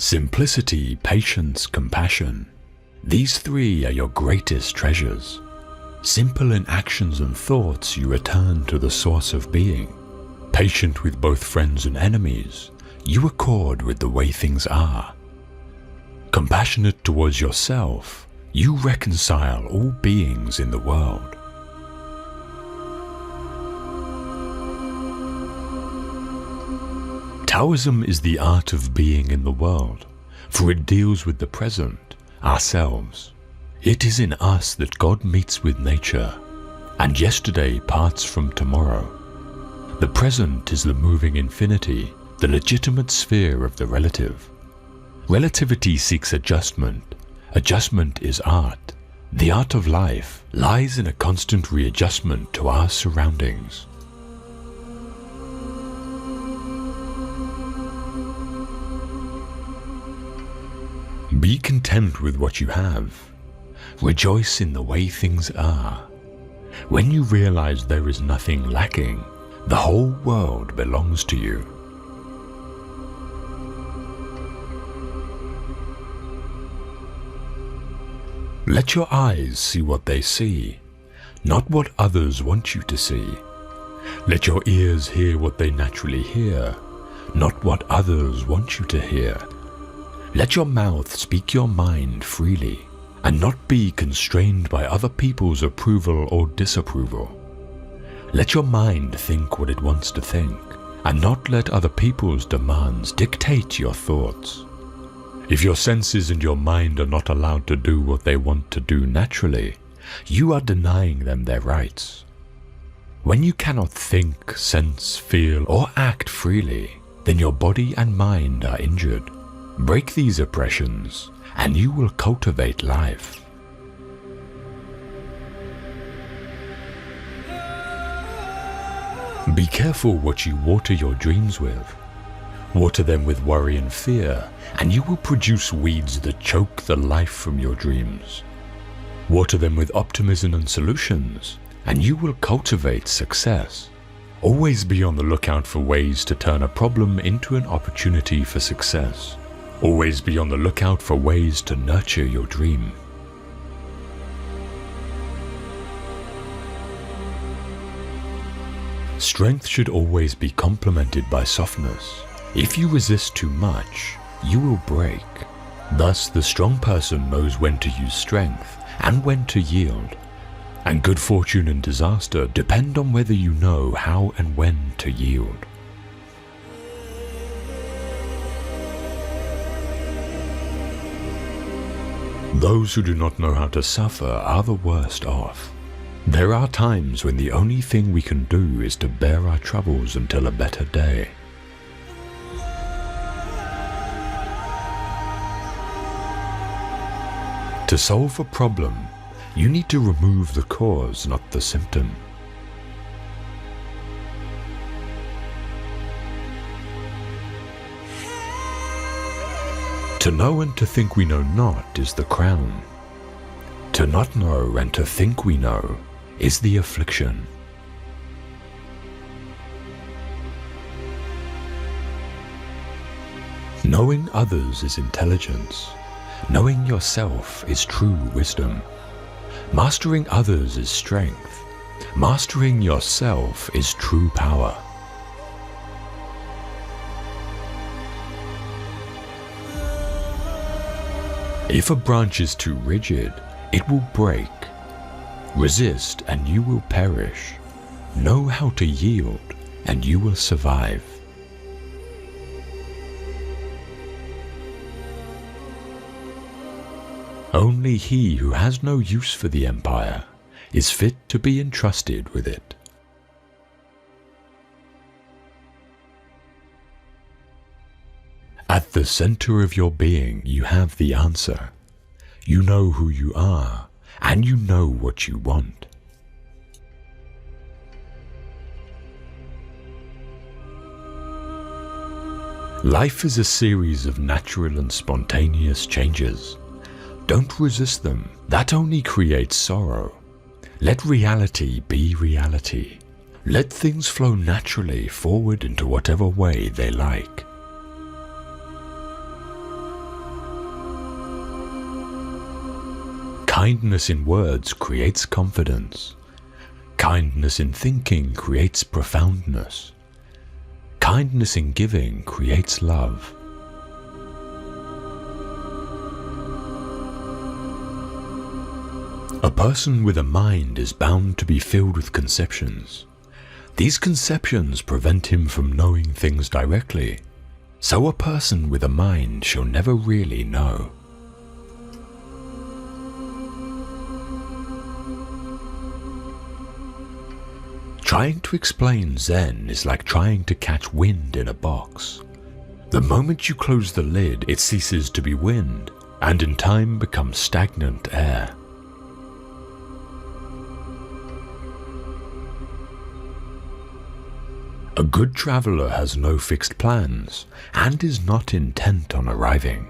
Simplicity, patience, compassion. These three are your greatest treasures. Simple in actions and thoughts, you return to the source of being. Patient with both friends and enemies, you accord with the way things are. Compassionate towards yourself, you reconcile all beings in the world. Taoism is the art of being in the world, for it deals with the present, ourselves. It is in us that God meets with nature, and yesterday parts from tomorrow. The present is the moving infinity, the legitimate sphere of the relative. Relativity seeks adjustment. Adjustment is art. The art of life lies in a constant readjustment to our surroundings. Be content with what you have. Rejoice in the way things are. When you realize there is nothing lacking, the whole world belongs to you. Let your eyes see what they see, not what others want you to see. Let your ears hear what they naturally hear, not what others want you to hear. Let your mouth speak your mind freely, and not be constrained by other people's approval or disapproval. Let your mind think what it wants to think, and not let other people's demands dictate your thoughts. If your senses and your mind are not allowed to do what they want to do naturally, you are denying them their rights. When you cannot think, sense, feel, or act freely, then your body and mind are injured. Break these oppressions, and you will cultivate life. Be careful what you water your dreams with. Water them with worry and fear, and you will produce weeds that choke the life from your dreams. Water them with optimism and solutions, and you will cultivate success. Always be on the lookout for ways to turn a problem into an opportunity for success. Always be on the lookout for ways to nurture your dream. Strength should always be complemented by softness. If you resist too much, you will break. Thus, the strong person knows when to use strength and when to yield. And good fortune and disaster depend on whether you know how and when to yield. Those who do not know how to suffer are the worst off. There are times when the only thing we can do is to bear our troubles until a better day. To solve a problem, you need to remove the cause, not the symptom. To know and to think we know not is the crown. To not know and to think we know is the affliction. Knowing others is intelligence. Knowing yourself is true wisdom. Mastering others is strength. Mastering yourself is true power. If a branch is too rigid, it will break. Resist and you will perish. Know how to yield and you will survive. Only he who has no use for the empire is fit to be entrusted with it. At the center of your being, you have the answer. You know who you are, and you know what you want. Life is a series of natural and spontaneous changes. Don't resist them. That only creates sorrow. Let reality be reality. Let things flow naturally forward into whatever way they like. Kindness in words creates confidence. Kindness in thinking creates profoundness. Kindness in giving creates love. A person with a mind is bound to be filled with conceptions. These conceptions prevent him from knowing things directly, so a person with a mind shall never really know. Trying to explain Zen is like trying to catch wind in a box. The moment you close the lid, it ceases to be wind, and in time becomes stagnant air. A good traveler has no fixed plans and is not intent on arriving.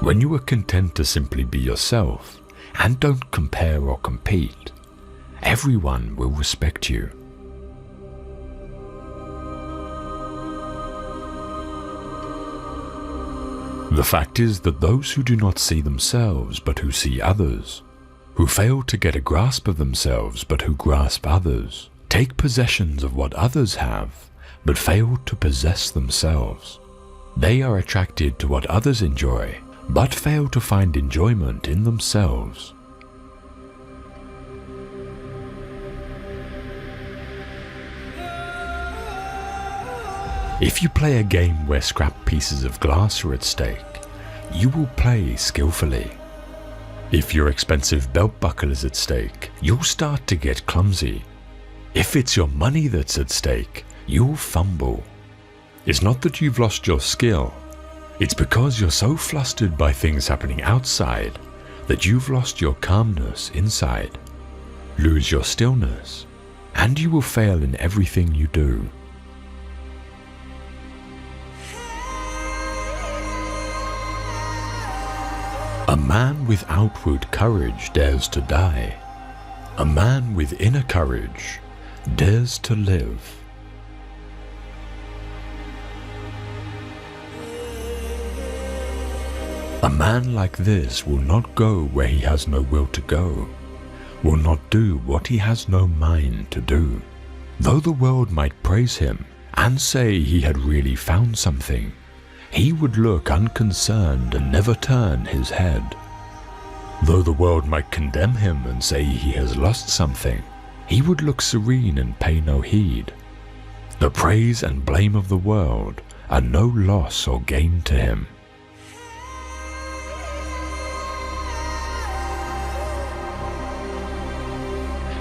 When you are content to simply be yourself and don't compare or compete, everyone will respect you. The fact is that those who do not see themselves but who see others, who fail to get a grasp of themselves but who grasp others, take possessions of what others have but fail to possess themselves. They are attracted to what others enjoy but fail to find enjoyment in themselves. If you play a game where scrap pieces of glass are at stake, you will play skillfully. If your expensive belt buckle is at stake, you'll start to get clumsy. If it's your money that's at stake, you'll fumble. It's not that you've lost your skill. It's because you're so flustered by things happening outside that you've lost your calmness inside. Lose your stillness, and you will fail in everything you do. A man with outward courage dares to die. A man with inner courage dares to live. A man like this will not go where he has no will to go, will not do what he has no mind to do. Though the world might praise him and say he had really found something, he would look unconcerned and never turn his head. Though the world might condemn him and say he has lost something, he would look serene and pay no heed. The praise and blame of the world are no loss or gain to him.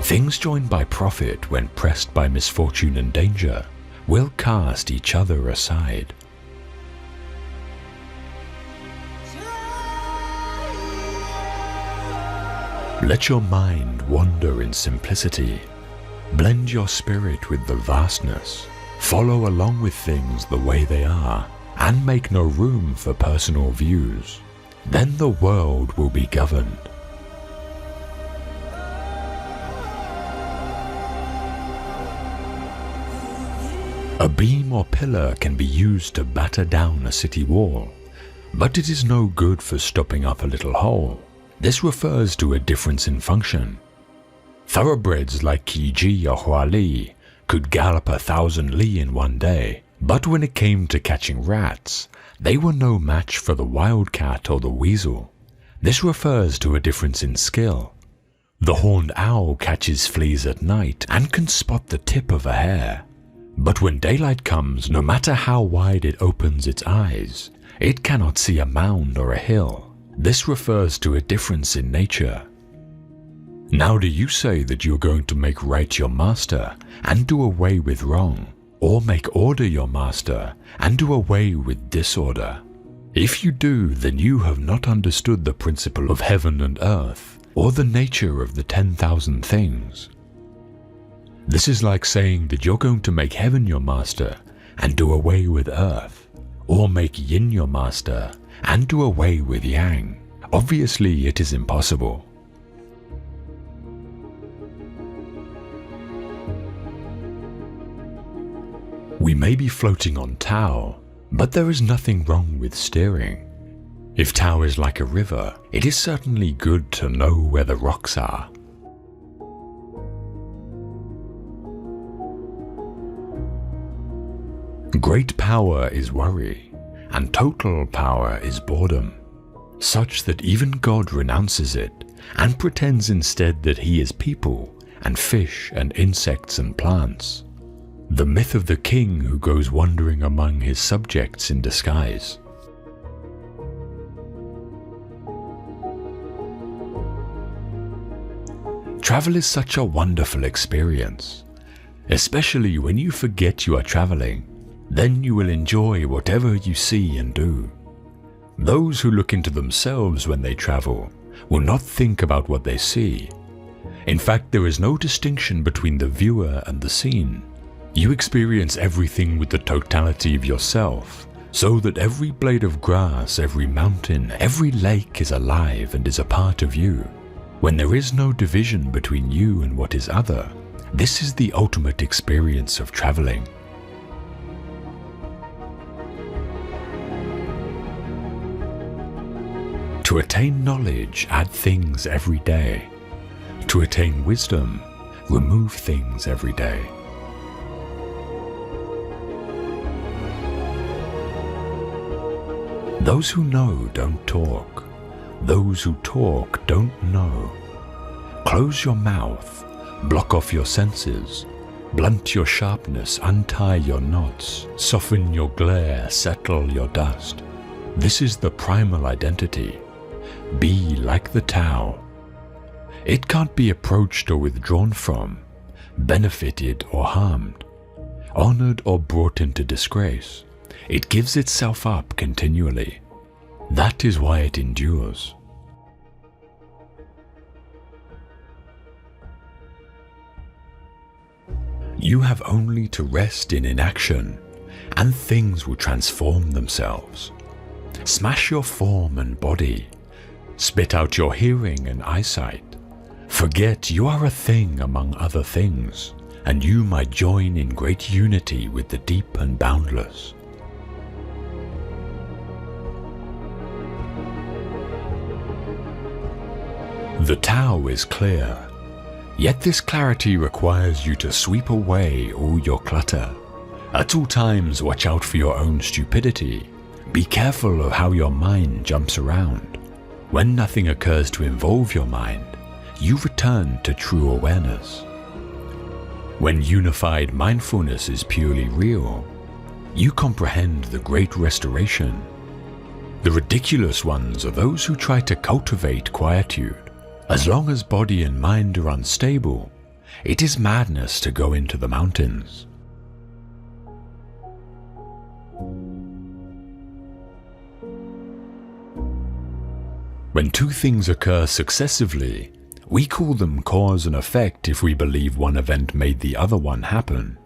Things joined by profit when pressed by misfortune and danger will cast each other aside. Let your mind wander in simplicity. Blend your spirit with the vastness. Follow along with things the way they are, and make no room for personal views. Then the world will be governed. A beam or pillar can be used to batter down a city wall, but it is no good for stopping up a little hole. This refers to a difference in function. Thoroughbreds like Qiji or Huali could gallop 1,000 li in one day, but when it came to catching rats, they were no match for the wildcat or the weasel. This refers to a difference in skill. The horned owl catches fleas at night and can spot the tip of a hair. But when daylight comes, no matter how wide it opens its eyes, it cannot see a mound or a hill. This refers to a difference in nature. Now do you say that you're going to make right your master and do away with wrong, or make order your master and do away with disorder? If you do, then you have not understood the principle of heaven and earth, or the nature of the 10,000 things. This is like saying that you're going to make heaven your master and do away with earth, or make yin your master and do away with yang. Obviously, it is impossible. We may be floating on Tao, But there is nothing wrong with steering. If Tao is like a river, it is certainly good to know where the rocks are. Great power is worry, and total power is boredom, such that even God renounces it and pretends instead that he is people and fish and insects and plants. The myth of the king who goes wandering among his subjects in disguise. Travel is such a wonderful experience, especially when you forget you are traveling. Then you will enjoy whatever you see and do. Those who look into themselves when they travel will not think about what they see. In fact, there is no distinction between the viewer and the scene. You experience everything with the totality of yourself, so that every blade of grass, every mountain, every lake is alive and is a part of you. When there is no division between you and what is other, this is the ultimate experience of traveling. To attain knowledge, add things every day. To attain wisdom, remove things every day. Those who know don't talk. Those who talk don't know. Close your mouth, block off your senses, blunt your sharpness, untie your knots, soften your glare, settle your dust. This is the primal identity. Be like the Tao. It can't be approached or withdrawn from, benefited or harmed, honored or brought into disgrace. It gives itself up continually. That is why it endures. You have only to rest in inaction, and things will transform themselves. Smash your form and body. Spit out your hearing and eyesight. Forget you are a thing among other things, and you might join in great unity with the deep and boundless. The Tao is clear, yet this clarity requires you to sweep away all your clutter. At all times, watch out for your own stupidity. Be careful of how your mind jumps around. When nothing occurs to involve your mind, you return to true awareness. When unified mindfulness is purely real, you comprehend the great restoration. The ridiculous ones are those who try to cultivate quietude. As long as body and mind are unstable, it is madness to go into the mountains. When two things occur successively, we call them cause and effect if we believe one event made the other one happen.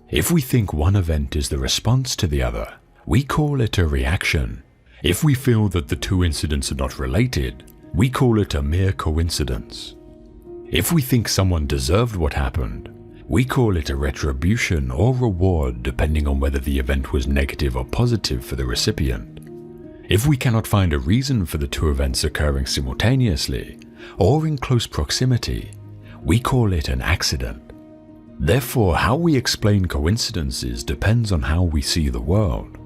If we think one event is the response to the other, we call it a reaction. If we feel that the two incidents are not related, we call it a mere coincidence. If we think someone deserved what happened, we call it a retribution or reward depending on whether the event was negative or positive for the recipient. If we cannot find a reason for the two events occurring simultaneously or in close proximity, we call it an accident. Therefore, how we explain coincidences depends on how we see the world.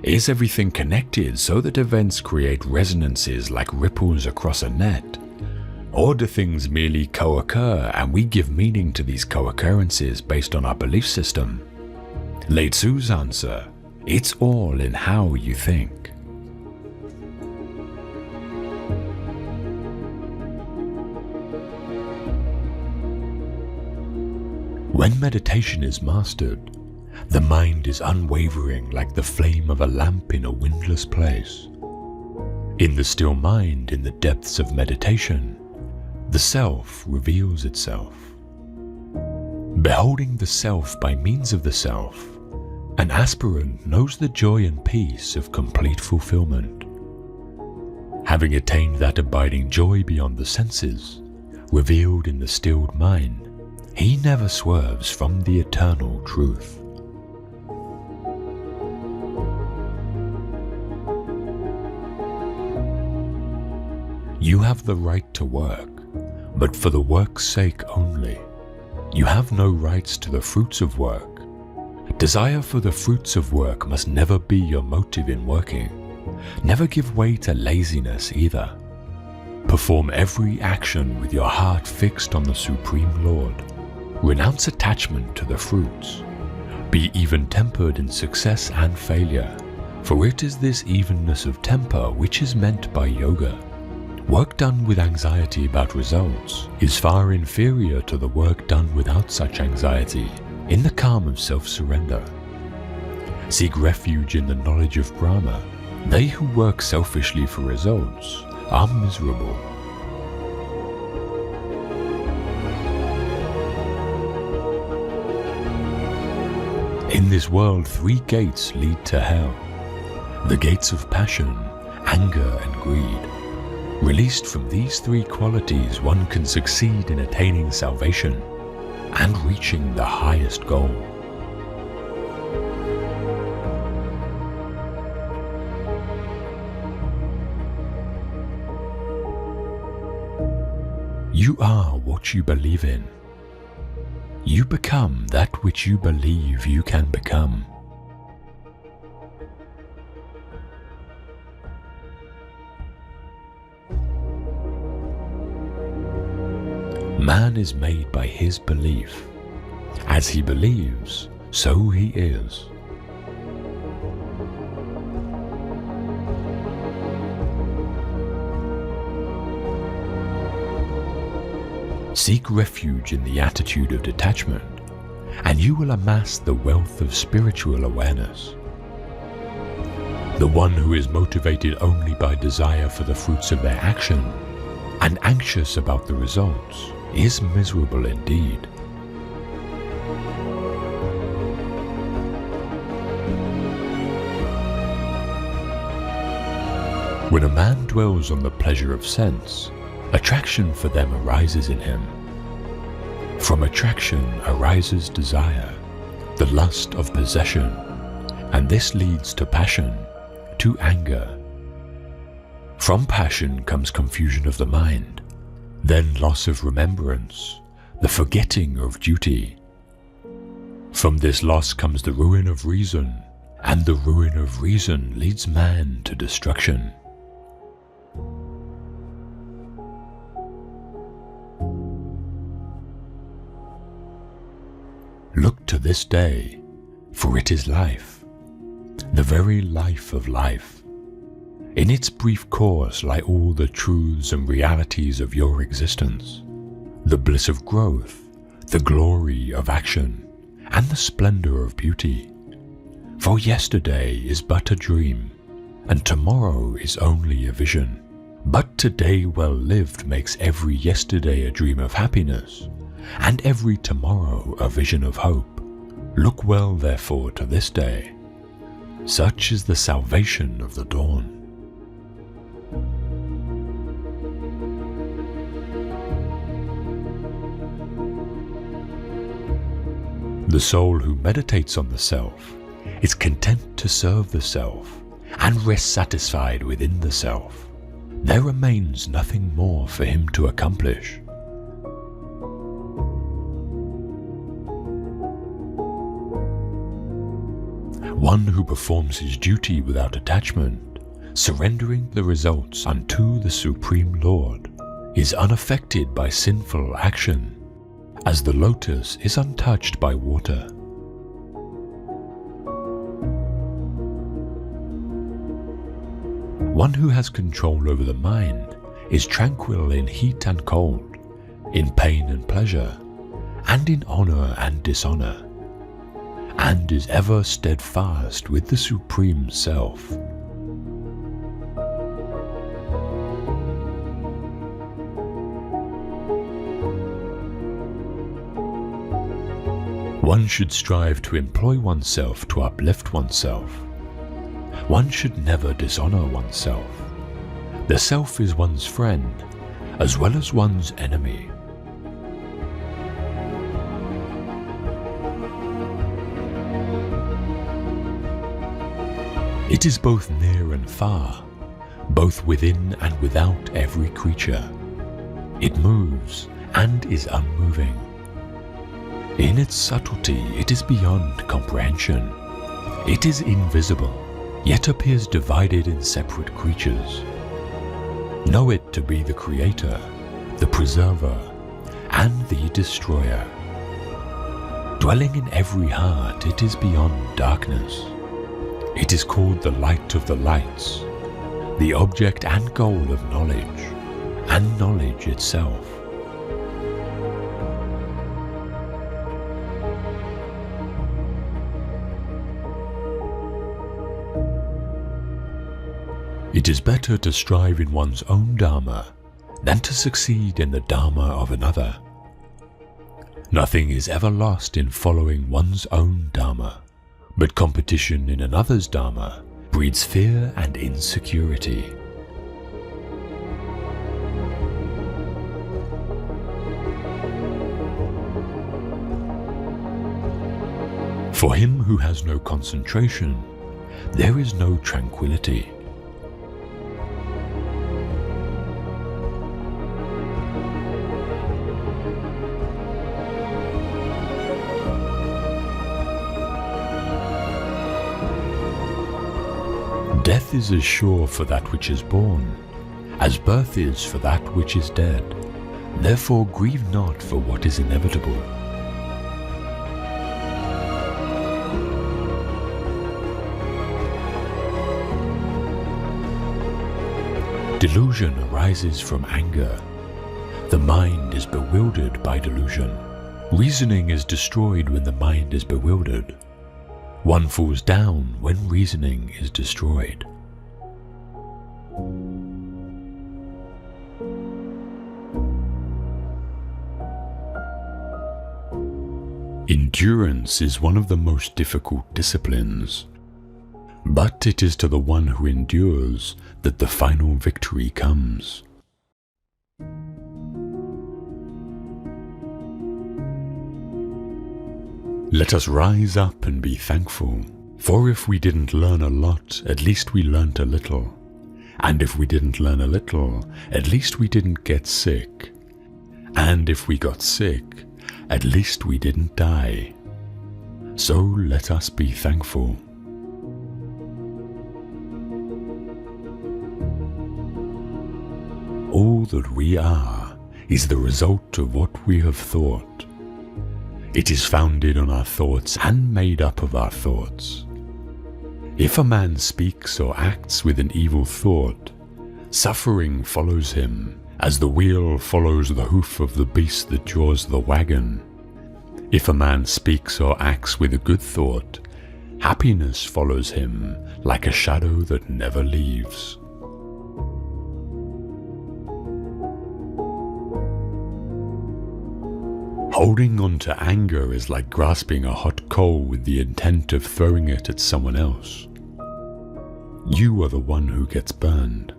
Is everything connected so that events create resonances like ripples across a net? Or do things merely co-occur and we give meaning to these co-occurrences based on our belief system? Lao Tzu's answer, it's all in how you think. When meditation is mastered, the mind is unwavering like the flame of a lamp in a windless place. In the still mind, in the depths of meditation, the self reveals itself. Beholding the self by means of the self, an aspirant knows the joy and peace of complete fulfillment. Having attained that abiding joy beyond the senses, revealed in the stilled mind, he never swerves from the eternal truth. You have the right to work, but for the work's sake only. You have no rights to the fruits of work. Desire for the fruits of work must never be your motive in working. Never give way to laziness either. Perform every action with your heart fixed on the Supreme Lord. Renounce attachment to the fruits. Be even-tempered in success and failure, for it is this evenness of temper which is meant by yoga. Work done with anxiety about results is far inferior to the work done without such anxiety, in the calm of self-surrender. Seek refuge in the knowledge of Brahma. They who work selfishly for results are miserable. In this world, 3 gates lead to hell. The gates of passion, anger, and greed. Released from these 3 qualities, one can succeed in attaining salvation and reaching the highest goal. You are what you believe in. You become that which you believe you can become. Man is made by his belief. As he believes, so he is. Seek refuge in the attitude of detachment, and you will amass the wealth of spiritual awareness. The one who is motivated only by desire for the fruits of their action and anxious about the results is miserable indeed. When a man dwells on the pleasure of sense, attraction for them arises in him. From attraction arises desire, the lust of possession, and this leads to passion, to anger. From passion comes confusion of the mind, then loss of remembrance, the forgetting of duty. From this loss comes the ruin of reason, and the ruin of reason leads man to destruction. Look to this day, for it is life, the very life of life. In its brief course lie all the truths and realities of your existence, the bliss of growth, the glory of action, and the splendor of beauty. For yesterday is but a dream, and tomorrow is only a vision. But today well lived makes every yesterday a dream of happiness, and every tomorrow a vision of hope. Look well therefore to this day. Such is the salvation of the dawn. The soul who meditates on the self is content to serve the self and rests satisfied within the self. There remains nothing more for him to accomplish. One who performs his duty without attachment, surrendering the results unto the Supreme Lord, is unaffected by sinful action, as the lotus is untouched by water. One who has control over the mind is tranquil in heat and cold, in pain and pleasure, and in honor and dishonor, and is ever steadfast with the Supreme Self. One should strive to employ oneself to uplift oneself. One should never dishonor oneself. The self is one's friend, as well as one's enemy. It is both near and far, both within and without every creature. It moves and is unmoving. In its subtlety, it is beyond comprehension. It is invisible, yet appears divided in separate creatures. Know it to be the creator, the preserver, and the destroyer. Dwelling in every heart, it is beyond darkness. It is called the light of the lights, the object and goal of knowledge, and knowledge itself. It is better to strive in one's own Dharma than to succeed in the Dharma of another. Nothing is ever lost in following one's own Dharma, but competition in another's Dharma breeds fear and insecurity. For him who has no concentration, there is no tranquility. Death is as sure for that which is born, as birth is for that which is dead. Therefore grieve not for what is inevitable. Delusion arises from anger. The mind is bewildered by delusion. Reasoning is destroyed when the mind is bewildered. One falls down when reasoning is destroyed. Endurance is one of the most difficult disciplines, but it is to the one who endures that the final victory comes. Let us rise up and be thankful, for if we didn't learn a lot, at least we learnt a little. And if we didn't learn a little, at least we didn't get sick. And if we got sick, at least we didn't die. So let us be thankful. All that we are is the result of what we have thought. It is founded on our thoughts and made up of our thoughts. If a man speaks or acts with an evil thought, suffering follows him, as the wheel follows the hoof of the beast that draws the wagon. If a man speaks or acts with a good thought, happiness follows him like a shadow that never leaves. Holding on to anger is like grasping a hot coal with the intent of throwing it at someone else. You are the one who gets burned.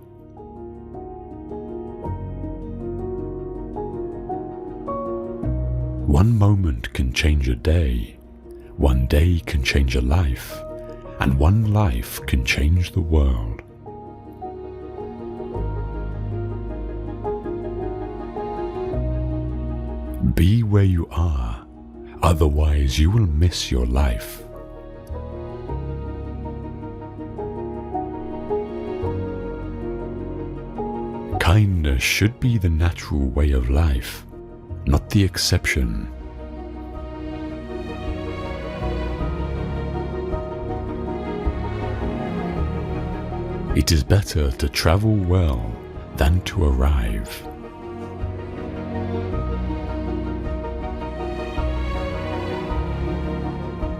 One moment can change a day, one day can change a life, and one life can change the world. Be where you are, otherwise you will miss your life. Kindness should be the natural way of life, not the exception. It is better to travel well than to arrive.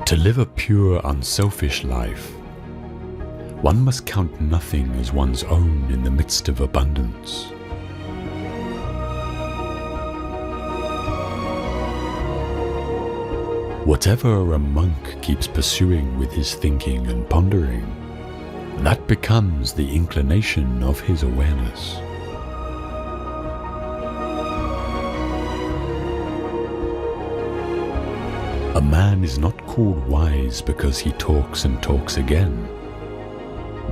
To live a pure, unselfish life, one must count nothing as one's own in the midst of abundance. Whatever a monk keeps pursuing with his thinking and pondering, that becomes the inclination of his awareness. A man is not called wise because he talks and talks again.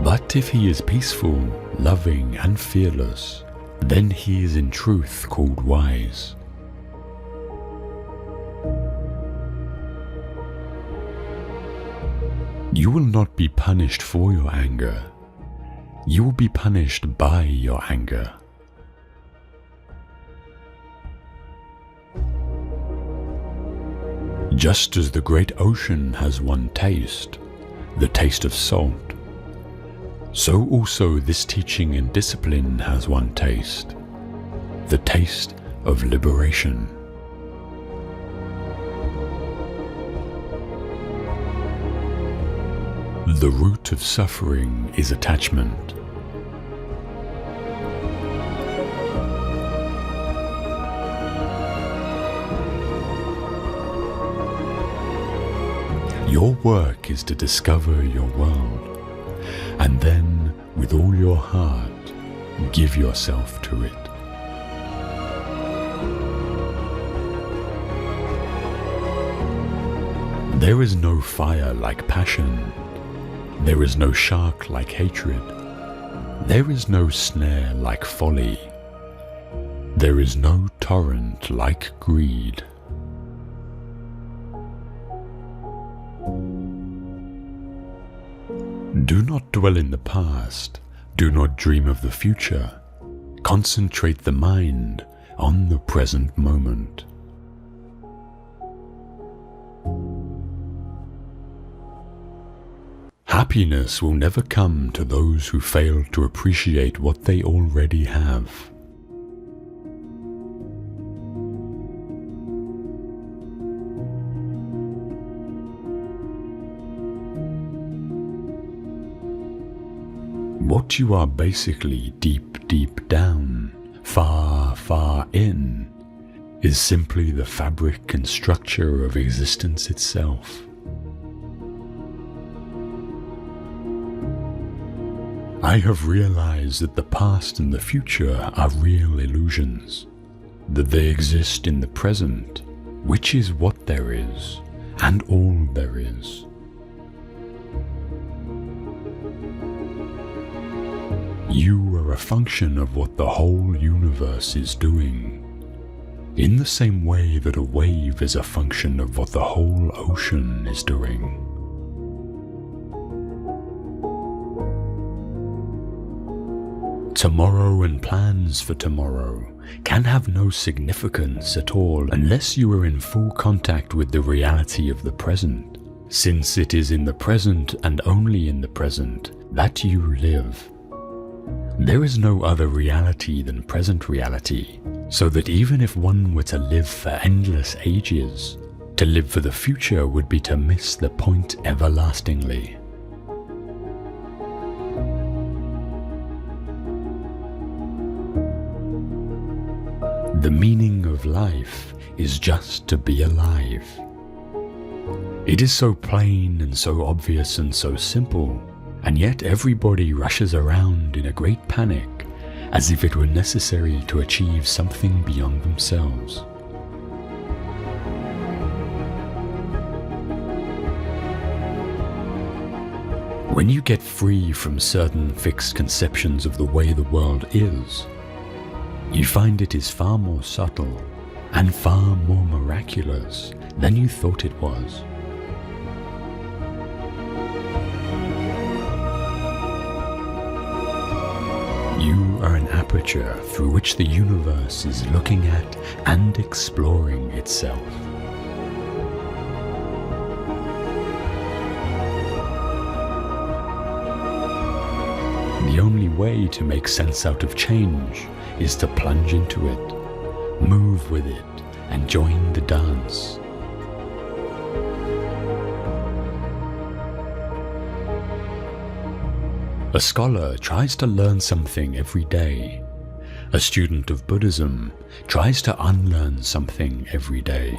But if he is peaceful, loving, and fearless, then he is in truth called wise. You will not be punished for your anger. You will be punished by your anger. Just as the great ocean has one taste, the taste of salt, so also this teaching and discipline has one taste, the taste of liberation. The root of suffering is attachment. Your work is to discover your world, and then, with all your heart, give yourself to it. There is no fire like passion. There is no shark like hatred. There is no snare like folly. There is no torrent like greed. Do not dwell in the past. Do not dream of the future. Concentrate the mind on the present moment. Happiness will never come to those who fail to appreciate what they already have. What you are basically deep, deep down, far, far in, is simply the fabric and structure of existence itself. I have realized that the past and the future are real illusions, that they exist in the present, which is what there is, and all there is. You are a function of what the whole universe is doing, in the same way that a wave is a function of what the whole ocean is doing. Tomorrow and plans for tomorrow can have no significance at all unless you are in full contact with the reality of the present, since it is in the present and only in the present that you live. There is no other reality than present reality, so that even if one were to live for endless ages, to live for the future would be to miss the point everlastingly. The meaning of life is just to be alive. It is so plain and so obvious and so simple, and yet everybody rushes around in a great panic, as if it were necessary to achieve something beyond themselves. When you get free from certain fixed conceptions of the way the world is, you find it is far more subtle and far more miraculous than you thought it was. You are an aperture through which the universe is looking at and exploring itself. The only way to make sense out of change is to plunge into it, move with it, and join the dance. A scholar tries to learn something every day. A student of Buddhism tries to unlearn something every day.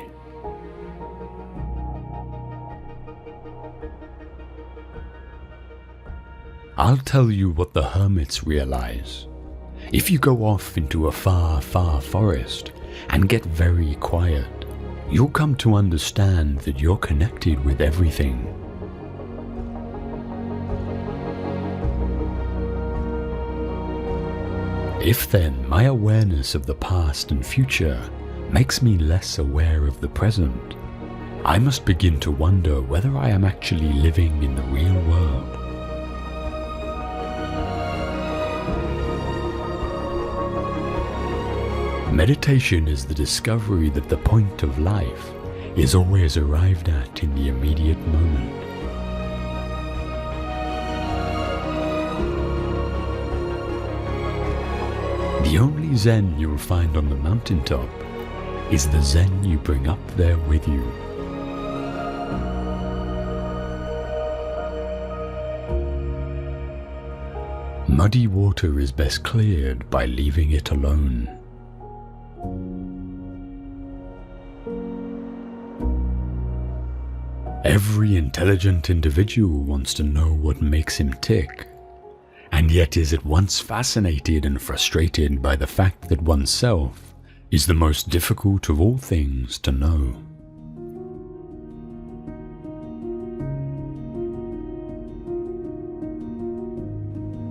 I'll tell you what the hermits realize. If you go off into a far, far forest and get very quiet, you'll come to understand that you're connected with everything. If then my awareness of the past and future makes me less aware of the present, I must begin to wonder whether I am actually living in the real world. Meditation is the discovery that the point of life is always arrived at in the immediate moment. The only Zen you'll find on the mountaintop is the Zen you bring up there with you. Muddy water is best cleared by leaving it alone. Every intelligent individual wants to know what makes him tick, and yet is at once fascinated and frustrated by the fact that oneself is the most difficult of all things to know.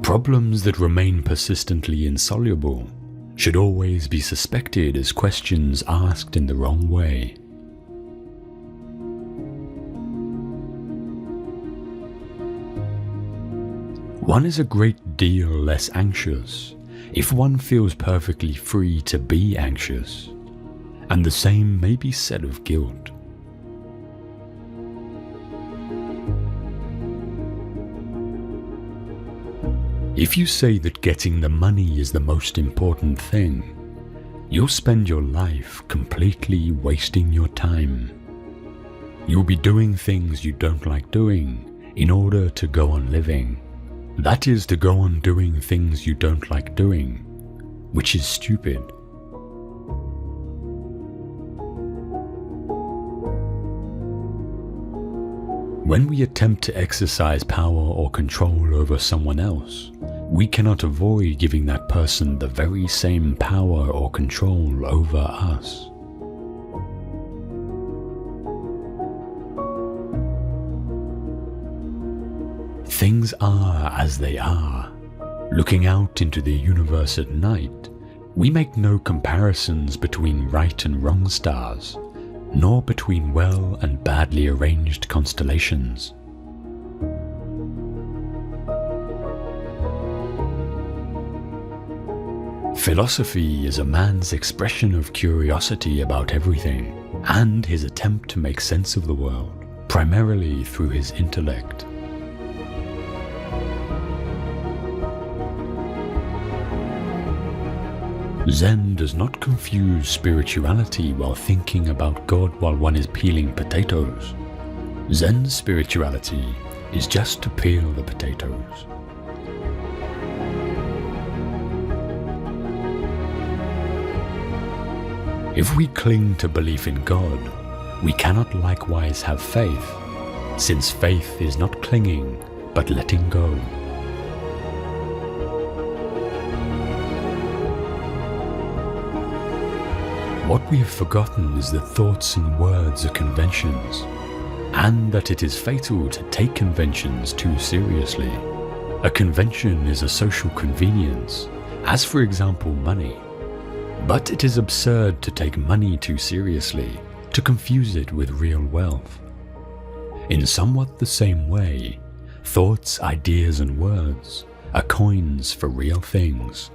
Problems that remain persistently insoluble should always be suspected as questions asked in the wrong way. One is a great deal less anxious if one feels perfectly free to be anxious, and the same may be said of guilt. If you say that getting the money is the most important thing, you'll spend your life completely wasting your time. You'll be doing things you don't like doing in order to go on living. That is, to go on doing things you don't like doing, which is stupid. When we attempt to exercise power or control over someone else, we cannot avoid giving that person the very same power or control over us. Things are as they are. Looking out into the universe at night, we make no comparisons between right and wrong stars, nor between well and badly arranged constellations. Philosophy is a man's expression of curiosity about everything, and his attempt to make sense of the world, primarily through his intellect. Zen does not confuse spirituality while thinking about God while one is peeling potatoes. Zen spirituality is just to peel the potatoes. If we cling to belief in God, we cannot likewise have faith, since faith is not clinging, but letting go. What we have forgotten is that thoughts and words are conventions, and that it is fatal to take conventions too seriously. A convention is a social convenience, as for example money. But it is absurd to take money too seriously, to confuse it with real wealth. In somewhat the same way, thoughts, ideas, and words are coins for real things.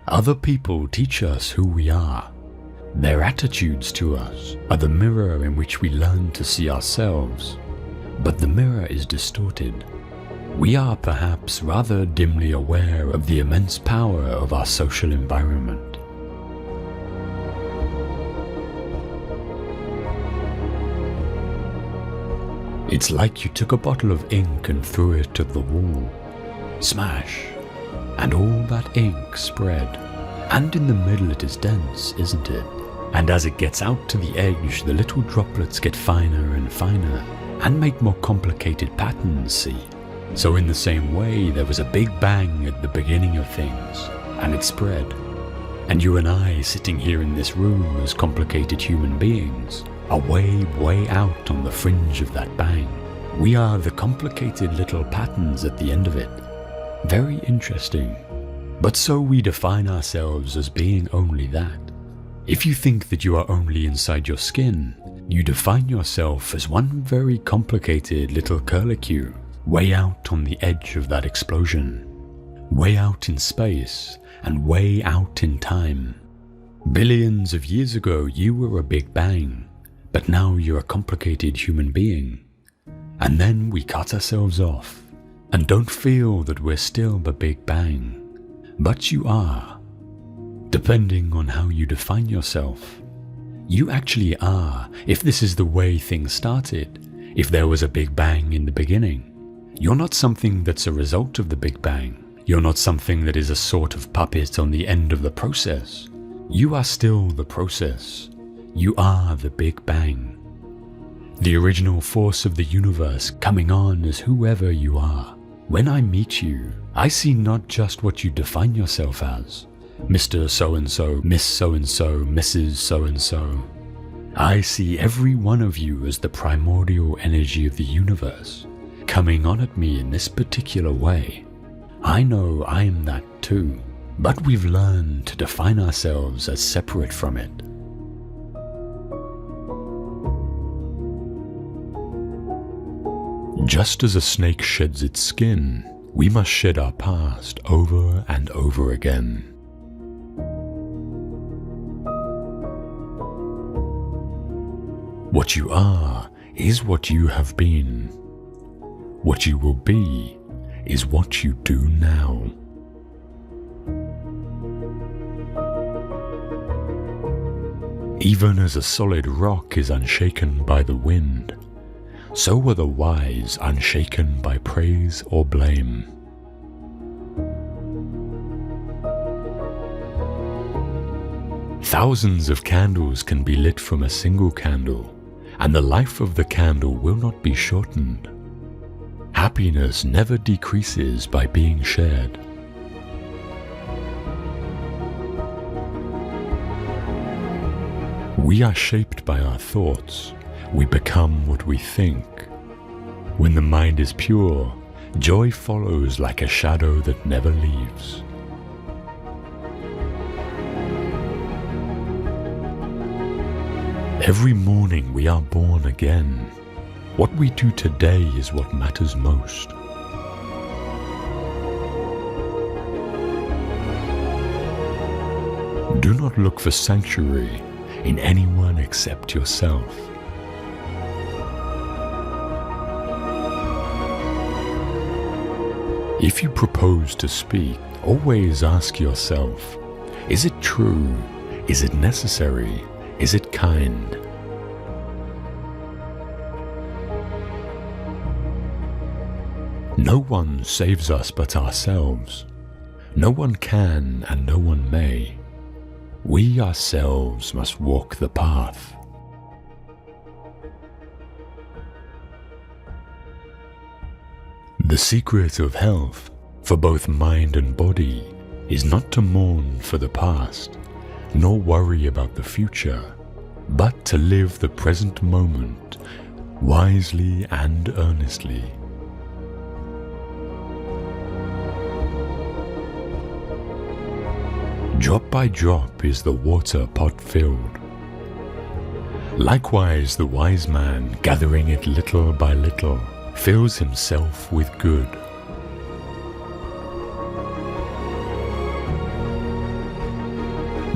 Other people teach us who we are. Their attitudes to us are the mirror in which we learn to see ourselves, but the mirror is distorted. We are perhaps rather dimly aware of the immense power of our social environment. It's like you took a bottle of ink and threw it at the wall. Smash! And all that ink spread. And in the middle it is dense, isn't it? And as it gets out to the edge, the little droplets get finer and finer, and make more complicated patterns, see? So in the same way, there was a big bang at the beginning of things, and it spread. And you and I, sitting here in this room as complicated human beings, are way, way out on the fringe of that bang. We are the complicated little patterns at the end of it. Very interesting. But so we define ourselves as being only that. If you think that you are only inside your skin, you define yourself as one very complicated little curlicue, way out on the edge of that explosion, way out in space and way out in time. Billions of years ago you were a big bang, but now you're a complicated human being. And then we cut ourselves off and don't feel that we're still the big bang. But you are. Depending on how you define yourself, you actually are, if this is the way things started, if there was a big bang in the beginning. You're not something that's a result of the big bang. You're not something that is a sort of puppet on the end of the process. You are still the process. You are the big bang. The original force of the universe coming on as whoever you are. When I meet you, I see not just what you define yourself as, Mr. So-and-so, Miss So-and-so, Mrs. So-and-so. I see every one of you as the primordial energy of the universe, coming on at me in this particular way. I know I am that too, but we've learned to define ourselves as separate from it. Just as a snake sheds its skin, we must shed our past over and over again. What you are is what you have been. What you will be is what you do now. Even as a solid rock is unshaken by the wind, so are the wise unshaken by praise or blame. Thousands of candles can be lit from a single candle, and the life of the candle will not be shortened. Happiness never decreases by being shared. We are shaped by our thoughts. We become what we think. When the mind is pure, joy follows like a shadow that never leaves. Every morning we are born again. What we do today is what matters most. Do not look for sanctuary in anyone except yourself. If you propose to speak, always ask yourself, is it true? Is it necessary? Is it kind? No one saves us but ourselves. No one can and no one may. We ourselves must walk the path. The secret of health, for both mind and body, is not to mourn for the past, nor worry about the future, but to live the present moment wisely and earnestly. Drop by drop is the water pot filled. Likewise, the wise man, gathering it little by little, fills himself with good.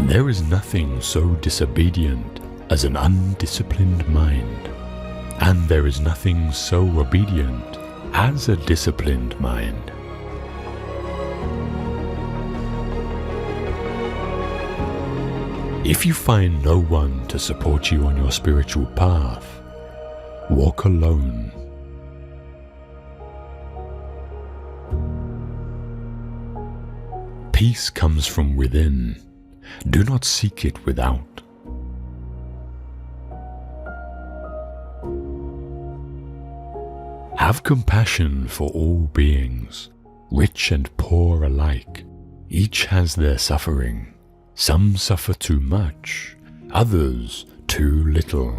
There is nothing so disobedient as an undisciplined mind, and there is nothing so obedient as a disciplined mind. If you find no one to support you on your spiritual path, walk alone. Peace comes from within. Do not seek it without. Have compassion for all beings, rich and poor alike. Each has their suffering. Some suffer too much, others too little.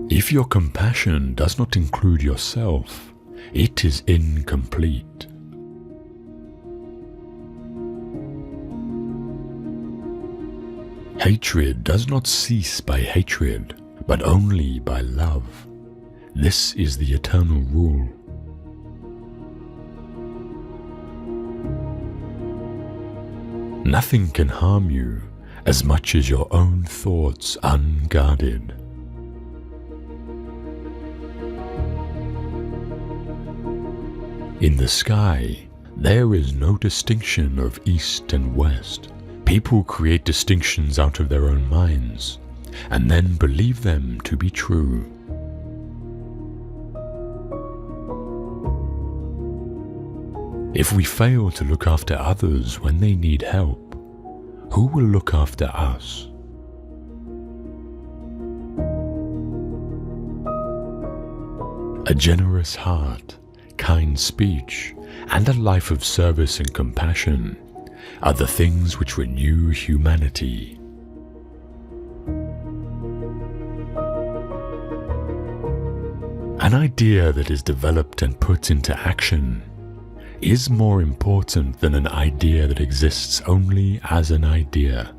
If your compassion does not include yourself, it is incomplete. Hatred does not cease by hatred, but only by love. This is the eternal rule. Nothing can harm you as much as your own thoughts unguarded. In the sky, there is no distinction of east and west. People create distinctions out of their own minds, and then believe them to be true. If we fail to look after others when they need help, who will look after us? A generous heart, kind speech, and a life of service and compassion are the things which renew humanity. An idea that is developed and put into action is more important than an idea that exists only as an idea.